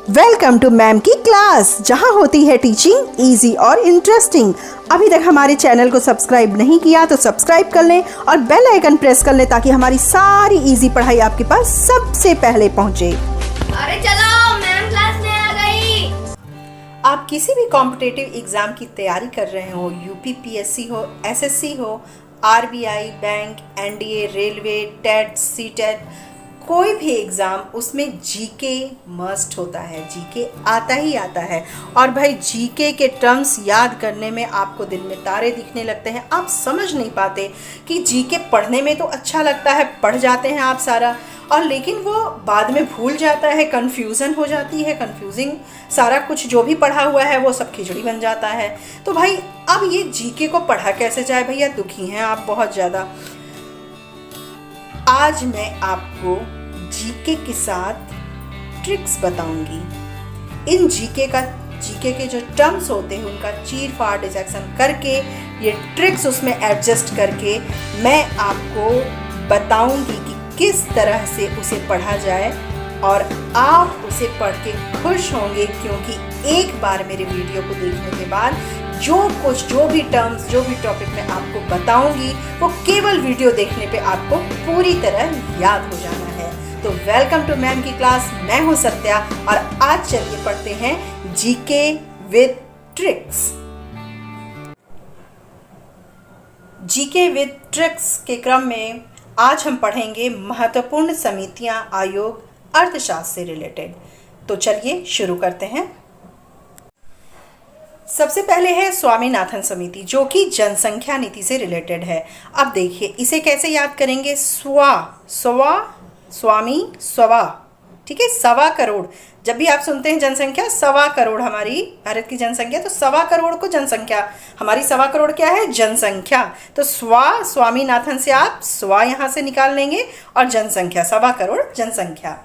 Welcome to ma'am की class, जहां होती है टीचिंग इजी और इंटरेस्टिंग। अभी तक हमारे चैनल को सब्सक्राइब नहीं किया तो सब्सक्राइब कर लें और बेल आइकन प्रेस कर लें ताकि हमारी सारी इजी पढ़ाई आपके पास सबसे पहले पहुंचे। अरे चलो, मैम क्लास में आ गई। आप किसी भी कॉम्पिटिटिव एग्जाम की तैयारी कर रहे हो, यूपीपीएससी हो, एसएससी हो, RBI, bank, NDA, railway, TET, CTET, कोई भी एग्ज़ाम, उसमें जीके मस्ट होता है। जीके आता ही आता है। और भाई जीके के टर्म्स याद करने में आपको दिन में तारे दिखने लगते हैं। आप समझ नहीं पाते कि जीके पढ़ने में तो अच्छा लगता है, पढ़ जाते हैं आप सारा, और लेकिन वो बाद में भूल जाता है, कन्फ्यूज़न हो जाती है, कन्फ्यूजिंग सारा कुछ जो भी पढ़ा हुआ है वो सब खिचड़ी बन जाता है। तो भाई अब ये जीके को पढ़ा कैसे जाए भैया? दुखी हैं आप बहुत ज़्यादा। आज मैं आपको जीके के साथ ट्रिक्स बताऊंगी। इन जीके के जो टर्म्स होते हैं उनका चीर फाड़ डिसेक्शन करके, ये ट्रिक्स उसमें एडजस्ट करके मैं आपको बताऊंगी कि किस तरह से उसे पढ़ा जाए, और आप उसे पढ़ के खुश होंगे, क्योंकि एक बार मेरे वीडियो को देखने के बाद जो भी टर्म्स, जो भी टॉपिक मैं आपको बताऊंगी वो केवल वीडियो देखने पे आपको पूरी तरह याद हो जाना है। तो वेलकम टू मैम की क्लास, मैं हूं सत्या, और आज चलिए पढ़ते हैं GK with tricks. GK with tricks के क्रम में आज हम पढ़ेंगे महत्वपूर्ण समितियां, आयोग, अर्थशास्त्र से रिलेटेड। तो चलिए शुरू करते हैं। सबसे पहले है स्वामीनाथन समिति, जो कि जनसंख्या नीति से रिलेटेड है। अब देखिए इसे कैसे याद करेंगे। स्वामी, सवा, ठीक है, 1.25 करोड़। जब भी आप सुनते हैं जनसंख्या 1.25 करोड़ हमारी भारत की जनसंख्या, तो 1.25 करोड़ को जनसंख्या, हमारी 1.25 करोड़ क्या है? जनसंख्या। तो स्वामीनाथन से आप स्वा यहाँ से निकाल लेंगे और जनसंख्या 1.25 करोड़ जनसंख्या।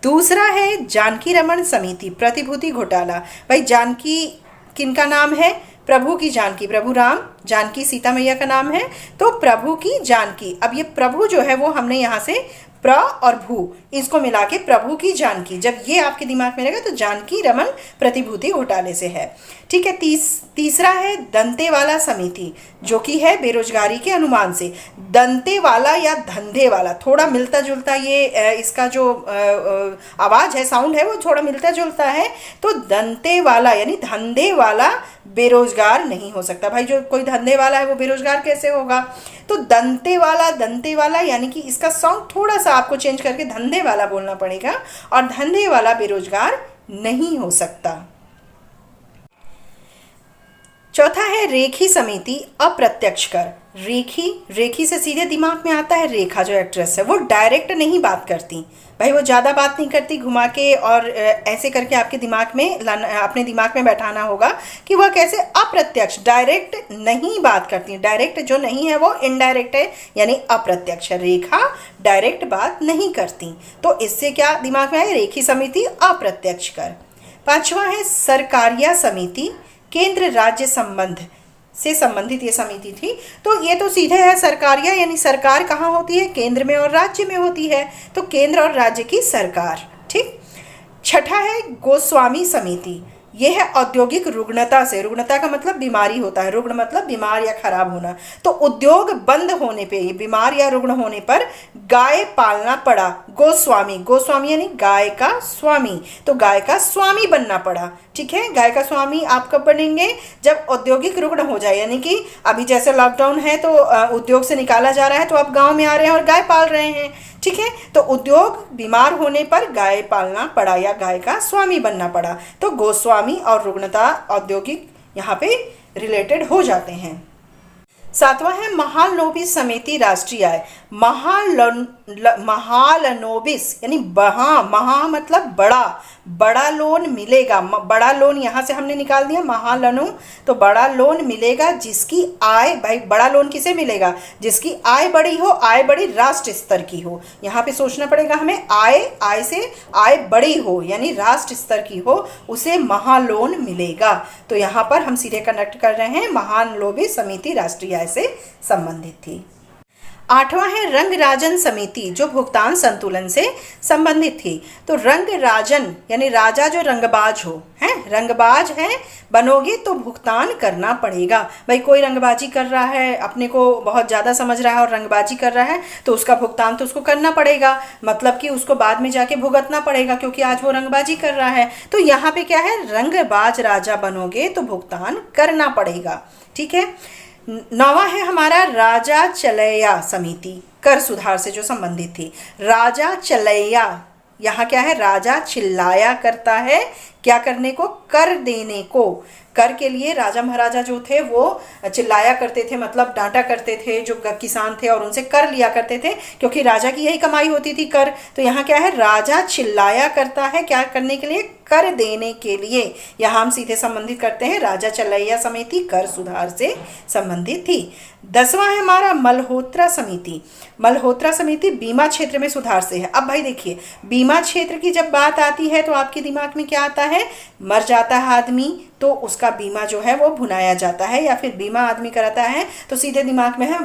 दूसरा है जानकी रमन समिति, प्रतिभूति घोटाला। भाई जानकी किनका नाम है? प्रभु की जानकी, प्रभु राम, जानकी सीता मैया का नाम है, तो प्रभु की जानकी। अब ये प्रभु जो है वो हमने यहाँ से प्र और भू इसको मिला के प्रभु की जानकी, जब ये आपके दिमाग में रहेगा तो जानकी रमन प्रतिभूति घोटाले से है। ठीक है। तीसरा है दंतेवाला समिति, जो कि है बेरोजगारी के अनुमान से। दंतेवाला या धंधे वाला, थोड़ा मिलता जुलता ये इसका जो आवाज़ है, साउंड है, वो थोड़ा मिलता जुलता है। तो दंतेवाला यानी धंधे वाला बेरोजगार नहीं हो सकता। भाई जो कोई धंधे वाला है वो बेरोजगार कैसे होगा? तो दंते वाला यानी कि इसका साउंड थोड़ा सा आपको चेंज करके धंधे वाला बोलना पड़ेगा, और धंधे वाला बेरोजगार नहीं हो सकता। चौथा है रेखी समिति, अप्रत्यक्ष कर। रेखी से सीधे दिमाग में आता है रेखा, जो एक्ट्रेस है, वो डायरेक्ट नहीं बात करती। भाई वो ज़्यादा बात नहीं करती, घुमा के और ऐसे करके आपके दिमाग में अपने दिमाग में बैठाना होगा कि वह कैसे अप्रत्यक्ष, डायरेक्ट नहीं बात करती। डायरेक्ट जो नहीं है वो इनडायरेक्ट है, यानी अप्रत्यक्ष। रेखा डायरेक्ट बात नहीं करती, तो इससे क्या दिमाग में आए? रेखी समिति, अप्रत्यक्ष कर। पांचवा है सरकारिया समिति, केंद्र राज्य संबंध से संबंधित ये समिति थी। तो ये तो सीधे है सरकारिया, यानी सरकार कहाँ होती है? केंद्र में और राज्य में होती है, तो केंद्र और राज्य की सरकार। ठीक। छठा है गोस्वामी समिति, यह है औद्योगिक रुग्णता से। रुग्णता का मतलब बीमारी होता है, रुग्ण मतलब बीमार या खराब होना। तो उद्योग बंद होने पे, बीमार या रुग्ण होने पर गाय पालना पड़ा। गोस्वामी यानी गाय का स्वामी, तो गाय का स्वामी बनना पड़ा। ठीक है। गाय का स्वामी आप कब बनेंगे? जब औद्योगिक रुग्ण हो जाए, यानी कि अभी जैसे लॉकडाउन है तो उद्योग से निकाला जा रहा है, तो आप गाँव में आ रहे हैं और गाय पाल रहे हैं। ठीक है। तो उद्योग बीमार होने पर गाय पालना पड़ा या गाय का स्वामी बनना पड़ा। तो गोस्वामी और रुग्णता, औद्योगिक यहाँ पे रिलेटेड हो जाते हैं। सातवां है महालनोबिस समिति, राष्ट्रीय आय। महालनोबिस यानी महा मतलब बड़ा लोन मिलेगा। बड़ा लोन यहाँ से हमने निकाल दिया महालनु, तो बड़ा लोन मिलेगा जिसकी आय, भाई बड़ा लोन किसे मिलेगा? जिसकी आय बड़ी हो, आय बड़ी राष्ट्र स्तर की हो। यहाँ पे सोचना पड़ेगा हमें, आय से आय बड़ी हो यानी राष्ट्र स्तर की हो, उसे महालोन मिलेगा। तो यहाँ पर हम सीधे कनेक्ट कर रहे हैं, महालनोबिस समिति राष्ट्रीय आय से संबंधित थी। 8वां है रंग राजन समिति, जो भुगतान संतुलन से संबंधित थी। तो रंग राजन यानी राजा जो रंगबाज हो, है रंगबाज है, बनोगे तो भुगतान करना पड़ेगा। भाई कोई रंगबाजी कर रहा है, अपने को बहुत ज़्यादा समझ रहा है और रंगबाजी कर रहा है, तो उसका भुगतान तो उसको करना पड़ेगा, मतलब कि उसको बाद में जाके भुगतना पड़ेगा, क्योंकि आज वो रंगबाजी कर रहा है। तो यहाँ पे क्या है, रंगबाज राजा बनोगे तो भुगतान करना पड़ेगा। ठीक है। 9वां है हमारा राजा चलैया समिति, कर सुधार से जो संबंधित थी। राजा चलैया, यहाँ क्या है, राजा चिल्लाया करता है, क्या करने को, कर देने को। कर के लिए राजा महाराजा जो थे वो चिल्लाया करते थे, मतलब डांटा करते थे जो किसान थे और उनसे कर लिया करते थे, क्योंकि राजा की यही कमाई होती थी, कर। तो यहाँ क्या है, राजा चिल्लाया करता है, क्या करने के लिए, कर देने के लिए। यहाँ हम सीधे संबंधित करते हैं, राजा चलैया समिति कर सुधार से संबंधित थी। 10वां है हमारा मल्होत्रा समिति। मल्होत्रा समिति बीमा क्षेत्र में सुधार से है। अब भाई देखिए, बीमा क्षेत्र की जब बात आती है तो आपके दिमाग में क्या आता है, मर जाता है आदमी तो उसका बीमा जो है वो भुनाया जाता है, या फिर बीमा आदमी कराता है तो सीधे दिमाग में है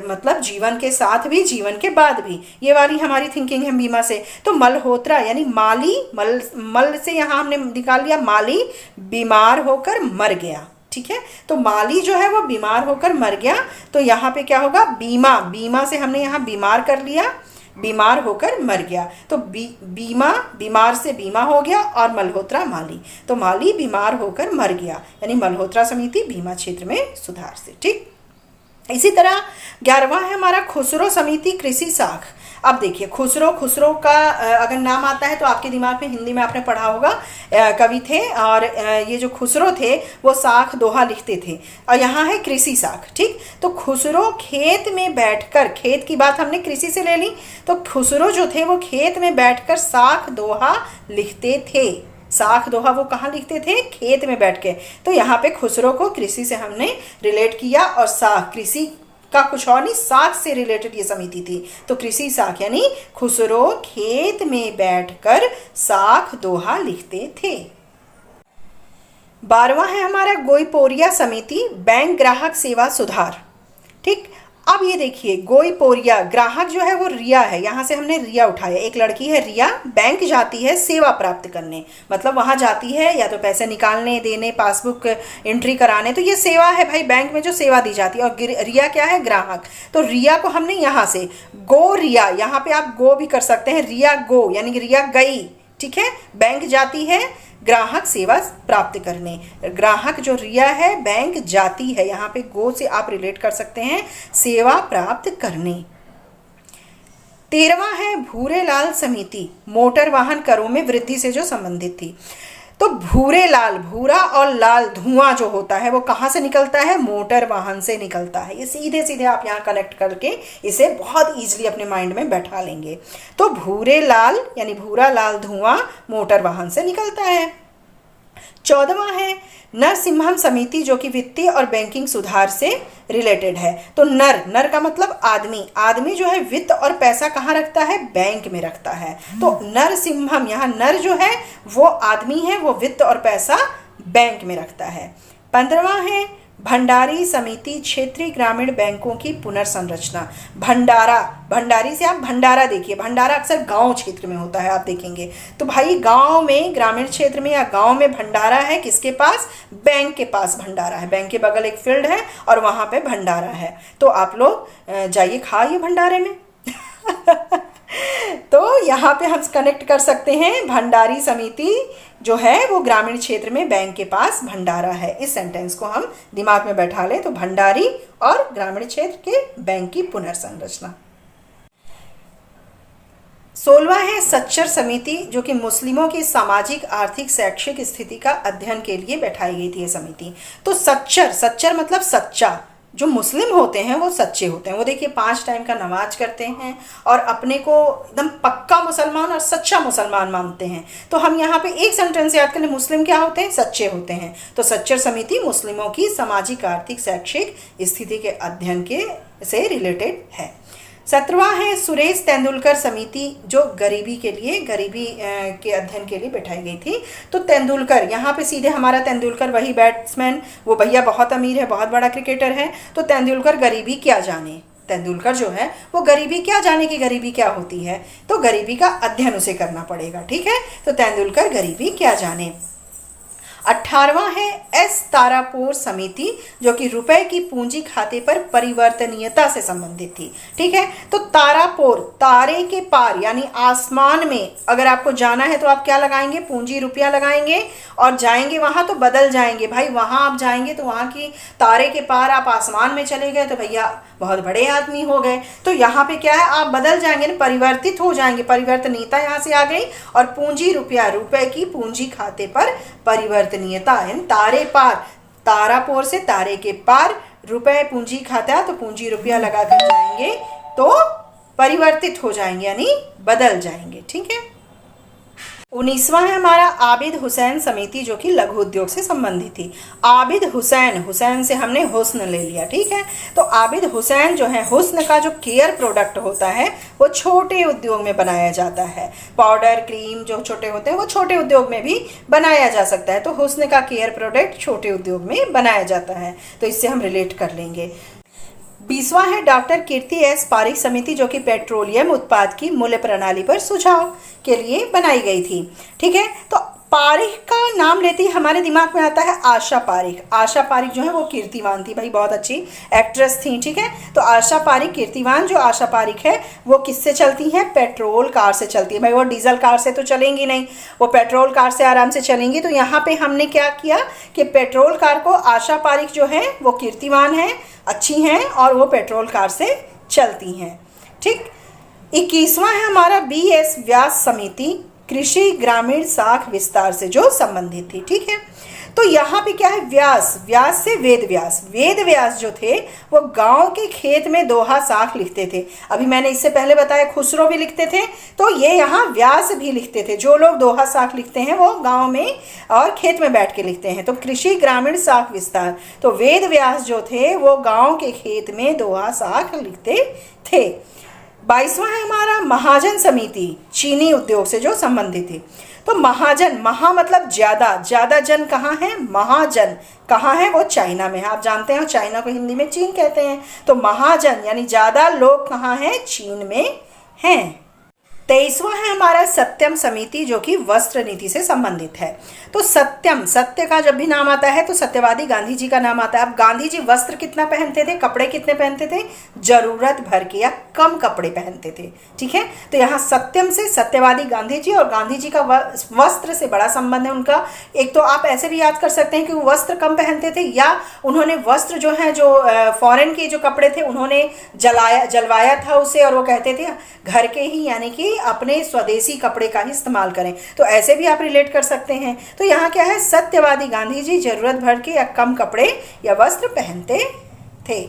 मतलब जीवन के साथ भी जीवन के बाद भी, ये वाली हमारी थिंकिंग है बीमा से। तो मल्होत्रा यानी माली, मल से यहाँ हमने निकाल लिया माली, बीमार होकर मर गया। ठीक है, तो माली जो है वो बीमार होकर मर गया, तो यहाँ पे क्या होगा, बीमा, बीमा से हमने यहाँ बीमार कर लिया, बीमार होकर मर गया, तो बीमा, बीमार से बीमा हो गया, और मल्होत्रा माली, तो माली बीमार होकर मर गया, यानी मल्होत्रा समिति बीमा क्षेत्र में सुधार से। ठीक। इसी तरह 11वां है हमारा खुसरो समिति कृषि शाख। अब देखिए, खुसरो का अगर नाम आता है तो आपके दिमाग में हिंदी में आपने पढ़ा होगा, कवि थे, और ये जो खुसरो थे वो साख दोहा लिखते थे, और यहाँ है कृषि शाख। ठीक। तो खुसरो खेत में बैठकर, खेत की बात हमने कृषि से ले ली, तो खुसरो जो थे वो खेत में बैठकर साख दोहा लिखते थे। साख दोहा वो कहाँ लिखते थे, खेत में बैठ के। तो यहाँ पे खुसरो को कृषि से हमने रिलेट किया, और साख कृषि का कुछ और नहीं, साख से रिलेटेड ये समिति थी, तो कृषि साख यानी खुसरो खेत में बैठकर साख दोहा लिखते थे। 12वां है हमारा गोईपोरिया समिति बैंक ग्राहक सेवा सुधार। ठीक। अब ये देखिए, गोईपोरिया ग्राहक जो है वो रिया है, यहाँ से हमने रिया उठाया, एक लड़की है रिया, बैंक जाती है सेवा प्राप्त करने, मतलब वहाँ जाती है या तो पैसे निकालने देने, पासबुक एंट्री कराने, तो ये सेवा है भाई, बैंक में जो सेवा दी जाती है। और रिया क्या है, ग्राहक। तो रिया को हमने यहाँ से गो रिया, यहाँ पे आप गो भी कर सकते हैं, रिया गो यानी कि रिया गई। ठीक है, बैंक जाती है ग्राहक सेवा प्राप्त करने, ग्राहक जो रिया है बैंक जाती है, यहाँ पे गो से आप रिलेट कर सकते हैं सेवा प्राप्त करने। 13वां है भूरेलाल समिति, मोटर वाहन करों में वृद्धि से जो संबंधित थी। तो भूरे लाल, भूरा और लाल धुआं जो होता है वो कहाँ से निकलता है, मोटर वाहन से निकलता है। ये सीधे सीधे आप यहाँ कनेक्ट करके इसे बहुत ईजिली अपने माइंड में बैठा लेंगे। तो भूरे लाल यानी भूरा लाल धुआं मोटर वाहन से निकलता है। 14वां है नरसिम्हम समिति, जो कि वित्तीय और बैंकिंग सुधार से रिलेटेड है। तो नर का मतलब आदमी, आदमी जो है वित्त और पैसा कहाँ रखता है, बैंक में रखता है। तो नरसिम्हम, यहाँ नर जो है वो आदमी है, वो वित्त और पैसा बैंक में रखता है। 15वां है भंडारी समिति, क्षेत्रीय ग्रामीण बैंकों की पुनर्संरचना। भंडारा, भंडारी से आप भंडारा देखिए, भंडारा अक्सर गांव क्षेत्र में होता है, आप देखेंगे। तो भाई गांव में, ग्रामीण क्षेत्र में या गांव में भंडारा है, किसके पास, बैंक के पास भंडारा है, बैंक के बगल एक फील्ड है और वहां पे भंडारा है। तो आप लोग जाइए खाइए भंडारे में। तो यहाँ पे हम कनेक्ट कर सकते हैं, भंडारी समिति जो है वो ग्रामीण क्षेत्र में बैंक के पास भंडारा है। इस सेंटेंस को हम दिमाग में बैठा लें, तो भंडारी और ग्रामीण क्षेत्र के बैंक की पुनर्संरचना। 16वां है सच्चर समिति, जो कि मुस्लिमों की सामाजिक आर्थिक शैक्षिक स्थिति का अध्ययन के लिए बैठाई गई थी ये समिति। तो सच्चर मतलब सच्चा, जो मुस्लिम होते हैं वो सच्चे होते हैं। वो देखिए 5 टाइम का नमाज करते हैं और अपने को एकदम पक्का मुसलमान और सच्चा मुसलमान मानते हैं। तो हम यहाँ पे एक सेंटेंस याद करें, मुस्लिम क्या होते हैं, सच्चे होते हैं। तो सच्चर समिति मुस्लिमों की सामाजिक आर्थिक शैक्षिक स्थिति के अध्ययन के से रिलेटेड है। 17वां है सुरेश तेंदुलकर समिति, जो गरीबी के अध्ययन के लिए बैठाई गई थी। तो तेंदुलकर, यहाँ पे सीधे हमारा तेंदुलकर वही बैट्समैन, वो भैया बहुत अमीर है, बहुत बड़ा क्रिकेटर है। तो तेंदुलकर गरीबी क्या जाने, तेंदुलकर जो है वो गरीबी क्या जाने कि गरीबी क्या होती है, तो गरीबी का अध्ययन उसे करना पड़ेगा। ठीक है, तो तेंदुलकर गरीबी क्या जाने। 18वां है एस तारापुर समिति, जो कि रुपए की पूंजी खाते पर परिवर्तनीयता से संबंधित थी। ठीक है, तो तारापुर, तारे के पार यानी आसमान में अगर आपको जाना है तो आप क्या लगाएंगे, पूंजी रुपया लगाएंगे और जाएंगे वहां तो बदल जाएंगे। भाई वहां आप जाएंगे तो वहां की तारे के पार आप आसमान में चले गए तो भैया बहुत बड़े आदमी हो गए। तो यहाँ पे क्या है, आप बदल जाएंगे ना, परिवर्तित हो जाएंगे, परिवर्तनीयता यहाँ से आ गई। और पूंजी रुपया, रुपए की पूंजी खाते पर परिवर्तनीयता यानी तारे पार, तारापुर से तारे के पार रुपए पूंजी खाता, तो पूंजी रुपया लगा कर जाएंगे तो परिवर्तित हो जाएंगे यानी बदल जाएंगे। ठीक है, 19वां है हमारा आबिद हुसैन समिति, जो कि लघु उद्योग से संबंधित थी। आबिद हुसैन, हुसैन से हमने हुस्न ले लिया। ठीक है, तो आबिद हुसैन जो है, हुस्न का जो केयर प्रोडक्ट होता है वो छोटे उद्योग में बनाया जाता है। पाउडर, क्रीम जो छोटे होते हैं वो छोटे उद्योग में भी बनाया जा सकता है। तो हुस्न का केयर प्रोडक्ट छोटे उद्योग में बनाया जाता है, तो इससे हम रिलेट कर लेंगे। 20वां है डॉक्टर कीर्ति एस पारिक समिति, जो कि पेट्रोलियम उत्पाद की मूल्य प्रणाली पर सुझाव के लिए बनाई गई थी। ठीक है, तो पारिक का नाम लेते ही हमारे दिमाग में आता है आशा पारिक। आशा पारिक जो है वो कीर्तिवान थी, भाई बहुत अच्छी एक्ट्रेस थी। ठीक है, तो आशा पारिक कीर्तिवान, जो आशा पारिक है वो किससे चलती हैं, पेट्रोल कार से चलती है। भाई वो डीजल कार से तो चलेंगी नहीं, वो पेट्रोल कार से आराम से चलेंगी। तो यहाँ पे हमने क्या किया कि पेट्रोल कार को आशा पारिक जो है वो कीर्तिवान है, अच्छी हैं और वो पेट्रोल कार से चलती हैं। ठीक, 21वां है हमारा बी एस व्यास समिति, कृषि ग्रामीण साख विस्तार से जो संबंधित थी। ठीक है, तो यहाँ पे क्या है, व्यास, व्यास से वेद व्यास। वेद व्यास जो थे वो गांव के खेत में दोहा साख लिखते थे। अभी मैंने इससे पहले बताया खुसरो भी लिखते थे, तो ये यहाँ व्यास भी लिखते थे। जो लोग दोहा साख लिखते हैं वो गांव में और खेत में बैठ के लिखते हैं। तो कृषि ग्रामीण साख विस्तार, तो वेद व्यास जो थे वो गाँव के खेत में दोहा साख लिखते थे। 22वां है हमारा महाजन समिति, चीनी उद्योग से जो संबंधित थी। तो महाजन, महा मतलब ज्यादा, ज्यादा जन कहाँ है, महाजन कहाँ है, वो चाइना में है। आप जानते हैं चाइना को हिंदी में चीन कहते हैं। तो महाजन यानी ज्यादा लोग कहाँ हैं, चीन में हैं। 23वां है हमारा सत्यम समिति, जो कि वस्त्र नीति से संबंधित है। तो सत्यम, सत्य का जब भी नाम आता है तो सत्यवादी गांधी जी का नाम आता है। अब गांधी जी वस्त्र कितना पहनते थे, कपड़े कितने पहनते थे, जरूरत भर के या कम कपड़े पहनते थे। ठीक है, तो यहाँ सत्यम से सत्यवादी गांधी जी, और गांधी जी का वस्त्र से बड़ा संबंध है उनका। एक तो आप ऐसे भी याद कर सकते हैं कि वो वस्त्र कम पहनते थे, या उन्होंने वस्त्र जो है, जो फॉरेन के जो कपड़े थे उन्होंने जलवाया था उसे, और वो कहते थे घर के ही यानी कि अपने स्वदेशी कपड़े का ही इस्तेमाल करें। तो ऐसे भी आप रिलेट कर सकते हैं। तो यहाँ क्या है, सत्यवादी गांधी जी जरूरत भर के या कम कपड़े या वस्त्र पहनते थे।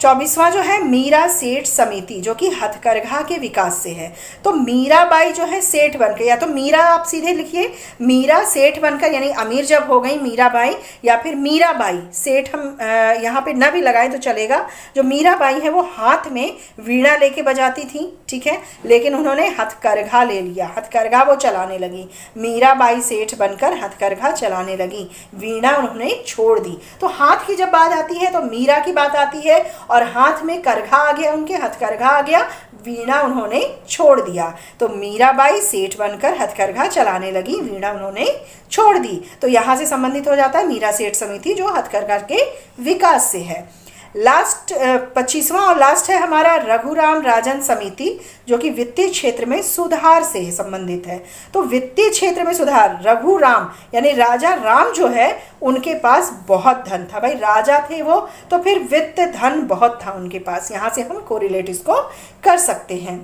24वां जो है मीरा सेठ समिति, जो कि हथकरघा के विकास से है। तो मीराबाई जो है सेठ बनकर, या तो मीरा आप सीधे लिखिए, मीरा सेठ बनकर यानी अमीर जब हो गई मीराबाई, या फिर मीराबाई सेठ, हम यहाँ पे न भी लगाए तो चलेगा। जो मीराबाई है वो हाथ में वीणा लेके बजाती थी। ठीक है, लेकिन उन्होंने हथकरघा ले लिया, हथकरघा वो चलाने लगी। मीराबाई सेठ बनकर हथकरघा चलाने लगी, वीणा उन्होंने छोड़ दी। तो हाथ की जब बात आती है तो मीरा की बात आती है, और हाथ में करघा आ गया, उनके हथकरघा आ गया, वीणा उन्होंने छोड़ दिया। तो मीराबाई सेठ बनकर हथकरघा चलाने लगी, वीणा उन्होंने छोड़ दी। तो यहाँ से संबंधित हो जाता है मीरा सेठ समिति, जो हथकरघा के विकास से है। लास्ट 25वां और लास्ट है हमारा रघुराम राजन समिति, जो कि वित्तीय क्षेत्र में सुधार से संबंधित है। तो वित्तीय क्षेत्र में सुधार, रघुराम यानी राजा राम जो है उनके पास बहुत धन था। भाई राजा थे वो, तो फिर वित्त धन बहुत था उनके पास। यहाँ से हम कोरिलेट इसको कर सकते हैं।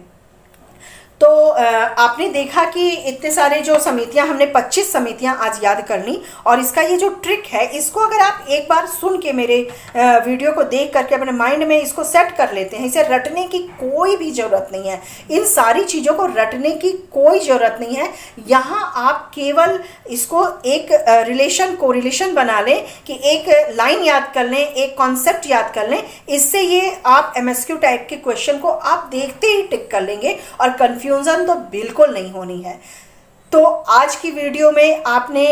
तो आपने देखा कि इतने सारे जो समितियां, हमने 25 समितियां आज याद कर ली। और इसका ये जो ट्रिक है, इसको अगर आप एक बार सुन के मेरे वीडियो को देख करके अपने माइंड में इसको सेट कर लेते हैं, इसे रटने की कोई भी ज़रूरत नहीं है। इन सारी चीज़ों को रटने की कोई ज़रूरत नहीं है। यहाँ आप केवल इसको एक रिलेशन, कोरिलेशन बना लें कि एक लाइन याद कर लें, एक कॉन्सेप्ट याद कर लें। इससे ये आप MSQ टाइप के क्वेश्चन को आप देखते ही टिक कर लेंगे और कंफ्यूजन तो बिल्कुल नहीं होनी है। तो आज की वीडियो में आपने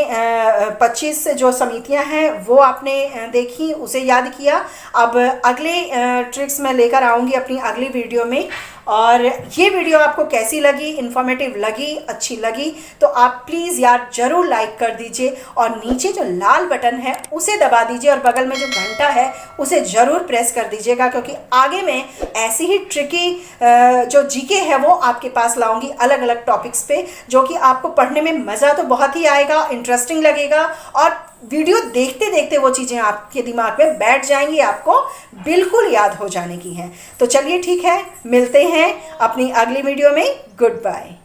25 जो समितियां हैं वो आपने देखी, उसे याद किया। अब अगले ट्रिक्स मैं लेकर आऊँगी अपनी अगली वीडियो में। और ये वीडियो आपको कैसी लगी, इन्फॉर्मेटिव लगी, अच्छी लगी तो आप प्लीज़ यार ज़रूर लाइक कर दीजिए और नीचे जो लाल बटन है उसे दबा दीजिए और बगल में जो घंटा है उसे ज़रूर प्रेस कर दीजिएगा, क्योंकि आगे मैं ऐसी ही ट्रिकी जो जीके है वो आपके पास लाऊंगी अलग अलग टॉपिक्स पे, जो कि आपको पढ़ने में मज़ा तो बहुत ही आएगा, इंटरेस्टिंग लगेगा और वीडियो देखते देखते वो चीज़ें आपके दिमाग में बैठ जाएंगी, आपको बिल्कुल याद हो जाने की हैं। तो चलिए ठीक है, मिलते हैं अपनी अगली वीडियो में। Good bye.